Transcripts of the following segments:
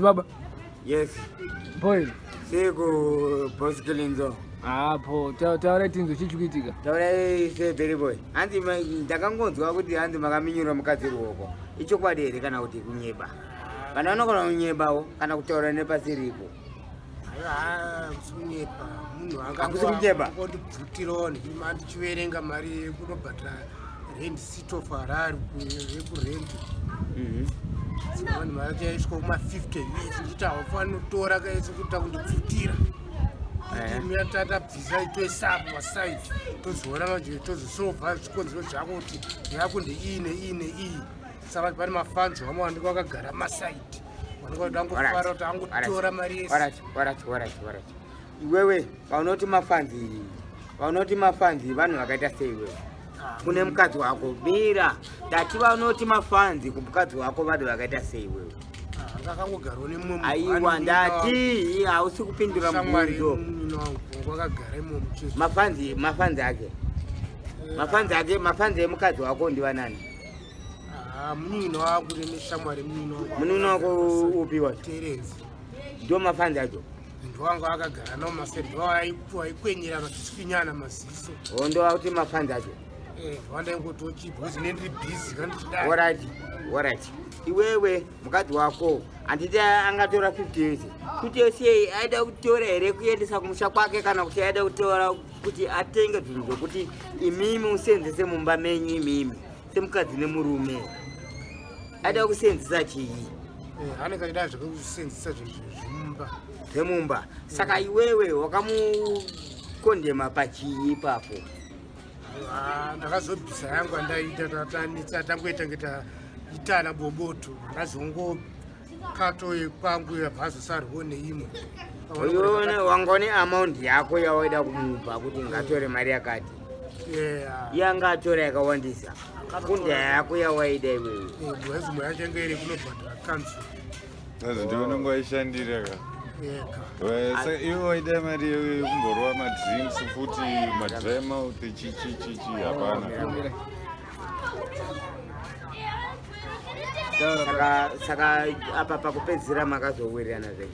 Zimbabwe? Yes. Boy. Seko Boskilinzo. Po taura tinzo chichukitika. Taura se very boy. Andi ndakangonzwa kuti andi Akaminyura Mukadzi Rooko. Ichokwadi ere kana kuti kunyeba. Kana unokona kunyebawo kana kutaura nepasiripo. Kusunyepa. Munhu Akusunyeba. Kondibvutirwa ndimandi chiverenga mari yekunobhadhara rent seat of Harare yekurent. Vanhu mari yaiswa kuma-50 years nditi haufaniri kutora kaisi kuita kundibvutira. Tata bvisa toisapo pasaiti tozoona manje tozosova zvikonzero zvako kuti yako ndeiyi saka pane mafanzo amawandiko akagara masaiti wanongoda ngofara kuti angotora mari yese. Warati. Iwewe paunoti mafanzi vanhu vakaita sei iwewe? Kune mukadzi wako mira ndati vanoti mafanzi kumukadzi wako vanhu vakaita sei iwewe? Ngakangogarawo nemumwe aiwa ndati hausi kupindura mubvunzo. Mafanzi emukadzi wako ndivanani? Munino wangu neshamwari munino wako upiwa Terence ndio mafanzi acho. Ndo wangu akagara nawo maserdo aikwenyera vachiswinyana maziso. Ndo akuti mafanzi acho. Wanda ingotochibhozi nendiri busy kandichidai. Alright. Iwewe mukadzi wako anditi angatora 50 years. Kuti yose aida kutora here kuendesa kumusha kwake kana kuti aida kutora kuti atenge zvinhu zvokuti imimi usenzese mumba menyu imimi semukadzi nemurume. Aida kusenzesa chii? Anenge achida zvekusenzesa zvinhu zvemumba. Saka iwewe wakamukondema pachii ipapo? Ndakazobvisa yangu andaita tangoita ngeta itana boboto ndazongo kato yekwangu yabhazosarwo neimwe. Wangone amount yako yawaida kumupa kuti ngatore mari yakati. Yanga atora yakawandisa. Kunda yako yawaida iwewe. Bwezimwe yachenge iri kunobhadhara council. Ndio unongoishandira ka. Saka iwe waida mari yekumborwa madrinks futi madrama uti chichi hapana. Saka apa pakupedzira makazowirirana zvei?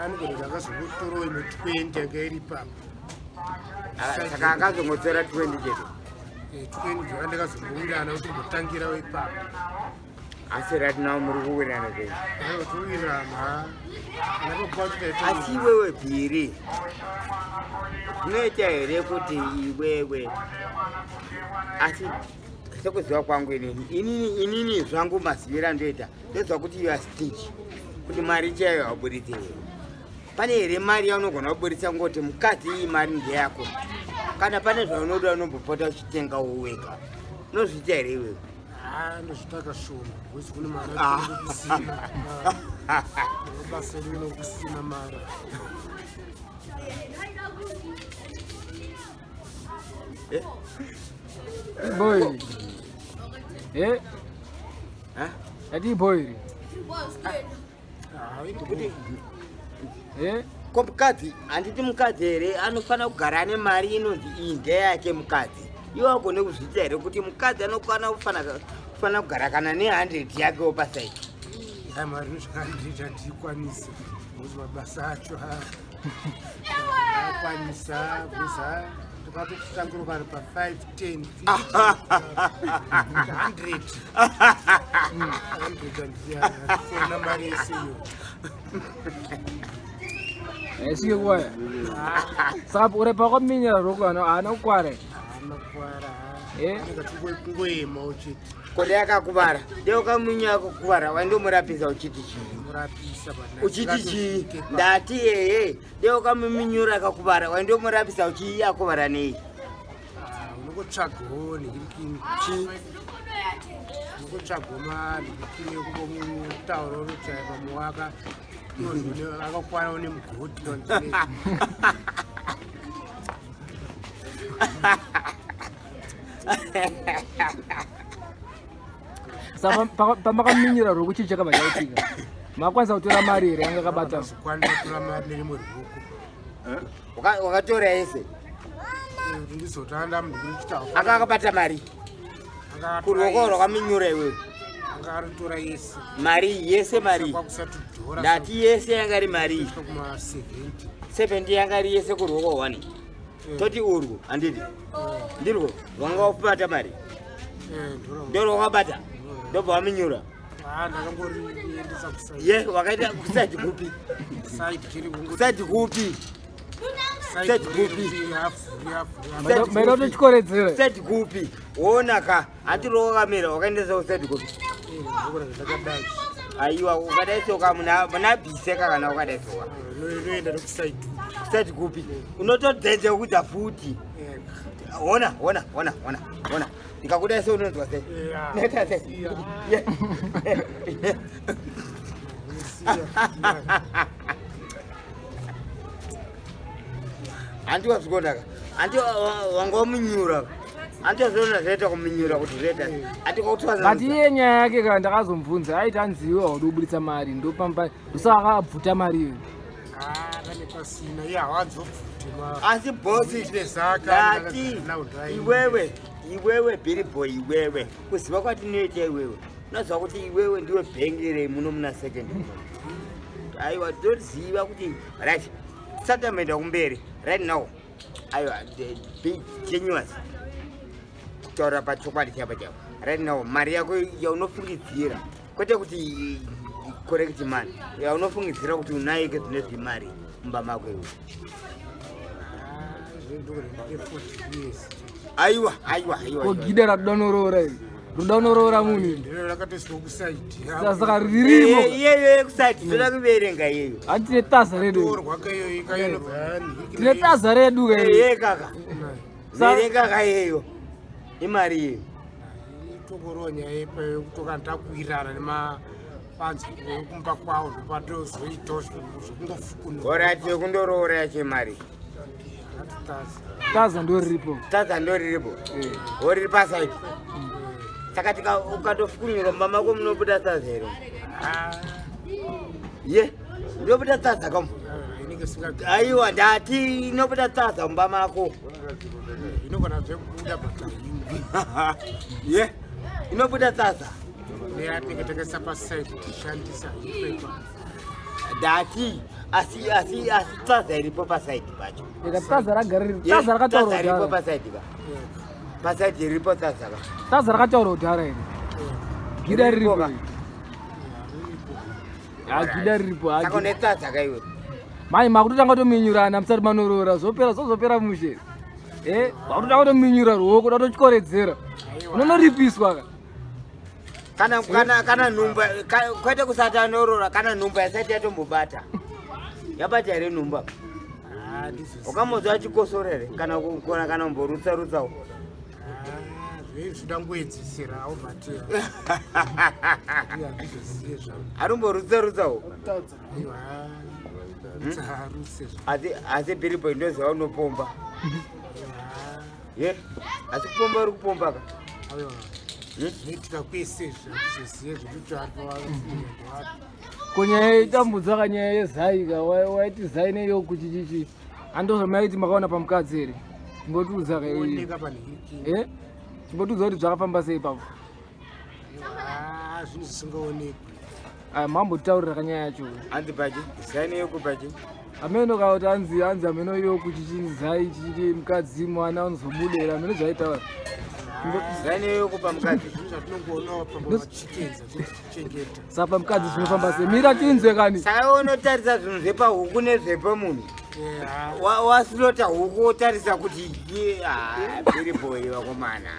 Anogona akazongotoro ine 20 yanga iri papo. Saka akazongotora 20 chete? 20 zvanga ndakazongowirirana kuti ngotangira ipapo. Asi right now muri kuwirirana zvei? Towirirana. Asi iwewe Bhiri, zvinoita here kuti iwewe asi sekuziva kwangu inini zvangu mazivira ndoita ndozva kuti you are stitch kuti mari chaiyo haubuditse here. Pane here mari yaunogona kubuditsa ngoti mukadzi iyi mari ndeyako kana pane zvaunoda unombopota uchitenga woweka unozviita here iwewe? Ndozvitaka shoma wesi kune mari kusina basa rino kusina mari. Boy. Ati boy. Ko mukadzi handiti mukadzi here anofana kugara ane mari inonzi iyi ndeyake mukadzi. Iwe agone kuzviita here kuti mukadzi anokwana kufana kugara kana ne100 yakewo pasaiti? Mari nezvakandiita ndikwanisa kuti mabasa acho akwanisa kuza ndakatotangira vanhu pa5 10 50 100 na mari yesiyo Esike kwaya. Saka uri pakaminyira Rooko ana kukwara. Ngoema uchiti. Kode yakakuvara. Deo kamunya kukuvara wandomurapisa uchiti chii? Murapisa bana. Uchiti chii? Ndati Deo kamuminyura akakuvara wandomurapisa uchii akuvara nei? Unogotsvagawo nekirikini. Chii? Unogotsvagawo mari nekirikini kumutauro rutsai pamuwaka. Ndine akakwanawo nemugoti ndine. Saka pamakaminyira Rooko chii chakabva chaitika? Makwanisa kutora mari here yanga kabata? Kwanisa kutora mari nerimwe Rooko. Wakatora yese? Ndizotanda munhu kuchitaura. Akabata mari? Kuruoko rwakaminyura iwewe? Akaritora yese. Mari yese mari. Ndati yese yangari mari. 70 yangari yese kuruko wani. Toti urgu andidi. Ndirgo wanga upata mari. Ndoro wabata. Ndobo waminyura. Ndakangori endesa kusai. Ye wakaita kusati kupi. Kusati kupi. Kusati kupi. Mairoto chikoredzera. Kusati kupi. Wona ka atiro wakamera wakaendesa kusati kupi. Aiwa ukadaisoka muna biseka kana ukadaisoka. Noenda nokusaiti. Kusati kupi. Unotodzenje kuita futi. Ona. Ndikakudaisa unonzwa sei? Neta sei. Anti wazvikonaka. Anti wangomunyura. Anti wazviona zvaita kumunyura kuti zvaita. Anti kwautwaza. Kati iye nyaya yake kana ndakazomubvunza aiti anziwa waudi kubuditsa mari ndopamba ndosaka akabvuta mari iyo. Pasina iye hawanzobvute. Asi bosi ndati iwewe Billy Boy iwewe kuziva kwatinoita iwewe unoziva kuti iwewe ndiwe bhengere muno muna second aiwa toziva kuti right tisataenda kumberi right now aiwa be genuous kutaura pachokwadi chapa chapa right now mari yako yaunofungidzira kwete kuti correct man yaunofungidzira kuti unaike zvinezvi mari mumba mako iwe aiwa kogida radonorora iri rudonorora munhu ndiro rakatoswa kusaiti saka ririmo iyeyo kusaiti toda kuverenga iyeyo hatine taza redu rwakayo ikainobvani tine taza redu iye kaka verenga kayeyo imari iyeyo itongorowa nyaya yepa yokutoka ndakuirana nemapanzi kumba kwawo ndopatozoitosva zvokungofukunura orati kundoroora yacho mari taza ndoriripo oriri pasaiti saka ukatofukunyura mumba mako munobuda taza here ye inobuda taza kamo aiwa ndati inobuda taza mumba mako inogona zvekubuda bataimbi ye inobuda taza neyatengetengesa pasaiti tishandisa ipepa ndati asi taza iripo pasaiti pacho taza rakataura iripo pasaiti ka pasaiti iripo taza ka taza rakataura kudhara iri gida riripo gida riripo saka une taza ka iwe mai makutotanga tominyurana musati manorora zozopera mushere makutotanga tominyura ruoko datochikoredzera unonoripiswa ka kana nhumba kwete kusati anorora kana nhumba yasati yatombobata yabata here nhumba ukamodza achikosorere kana umborutsa zvidangoedzisirawo matera arumborutsawo asi Billy Boy ndoziva unopomba ye asi kupomba uri kupomba ka noitika kwese zvizozive zvekuti kunyaya itambudza kanyaya yezaika waiti zai neyo kuchichichi andozvamaiti makaona pamukadzi here chimbotiudza chimbotiudza kuti zvakafamba sei papo zvinhu zvisingaonekwi mambotaurira kanyaya yacho anzi pachi zai neyoku pachi ameno kauti anzi ameno yoku chichini zai chichiti mukadzi mwana unozobudera ameno zvaitaura zai neyoku pamukadzi zvatinongoonawo pamachitenza kuchengeta saka pamukadzi zvinofamba sei mira tinzwe kani saka unotarisa zvinhu zvepahuku nezvepamunhu wasilota huku wotarisa kuti Billy Boy vakomana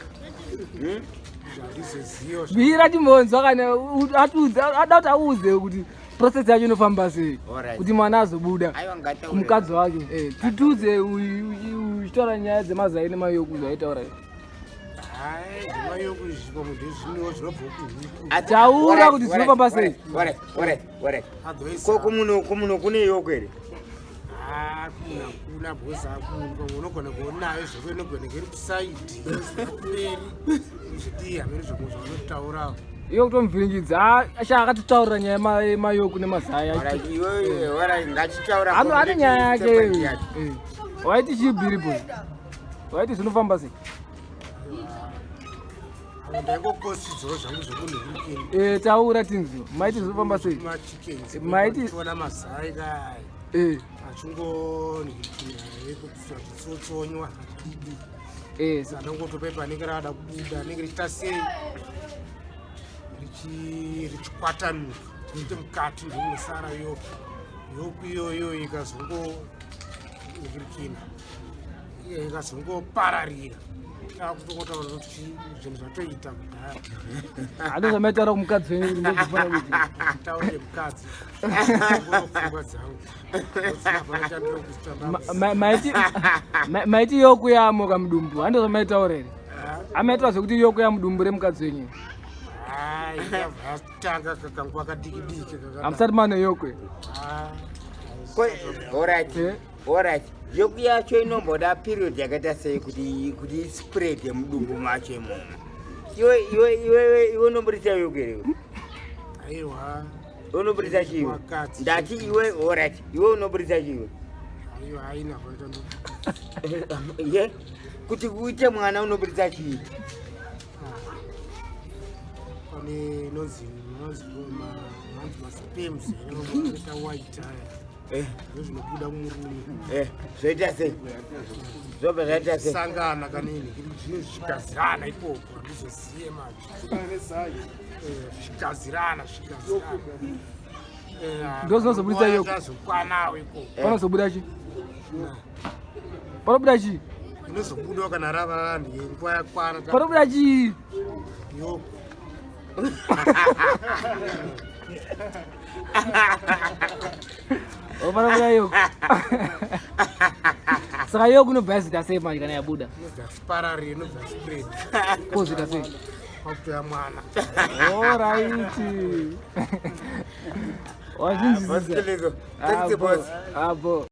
bhira chimbonzwa kana ada kuti auze kuti process yacho inofamba sei kuti mwana azobuda kumukadzi wake tituudze uchitaura nyaya dzemazai nemayoku zvaitaura taura kuti zvinofamba sei kumuno kune yoku here kuna bhoza unogona kuonayo zvoko inogona keri kusaidi kumberi zvidii hamene zvokunotaurawo iyo kutomuvhiringidza akatotaurira nyaya yemayoku nemazai ane nyaya yake waiti chii Billy Boy waiti zvinofamba sei Ndaingoposidzwa zvangu zvokunhurikeni. Taura tinzvo. Maiti zvofamba sei? Machickens. Maiti tiona mazai kai. Achingoniritira yekutsotsonywa. Sanongotopai panenge rada kubuda nenge richiita sei richikwatanuka riite mukati ndomunosara yoku iyoyo ikazongorikina ikazongopararira takutokotaura kuti zvinhu zvatoita kudhaya. Hando zvamaitaura kumukadzi wenyu kuti ndozvifana kuti taure mukadzi pfungwa dzangu maiti yoku yamoka mudumbu. Hando zvamaitaura here amaitaura zvekuti yoku yamudumbu remukadzi wenyu tanga kakanguva kadikidiki hamusati mane yokwe. Alright. Yoku yacho inomboda period yakaita sei kuti ispread yemudumbu macho imomo. Iwe unomborita yoku here? Aiwa. Unomborita chiwe? Ndati iwe alright. Iwe unomborita chiwe? Aiwa haina kuita ye kuti uite mwana unomborita chiwe? Pane nozi maspems inoita white aya. Zvinobuda mumurume. Zvoita sei? Zvobva zvaita sei? Sangana kanini zvinozvikazirana ikoko handizoziye macho. Zvikazirana. Ndozvinozobudisa yoku. Zvazokwanawo ikoko. Panozobuda chi? Panobuda chi? Inozobudawo kana rava nguva yakwana. Panobuda chi? Yoku. Panobuda yoku. Saka yoku inobva zita sei manje kana yabuda? Pararira inobva spread. Kozita sei? Pakutoya mwana. Alright. Wazvinzwisisa? Abo.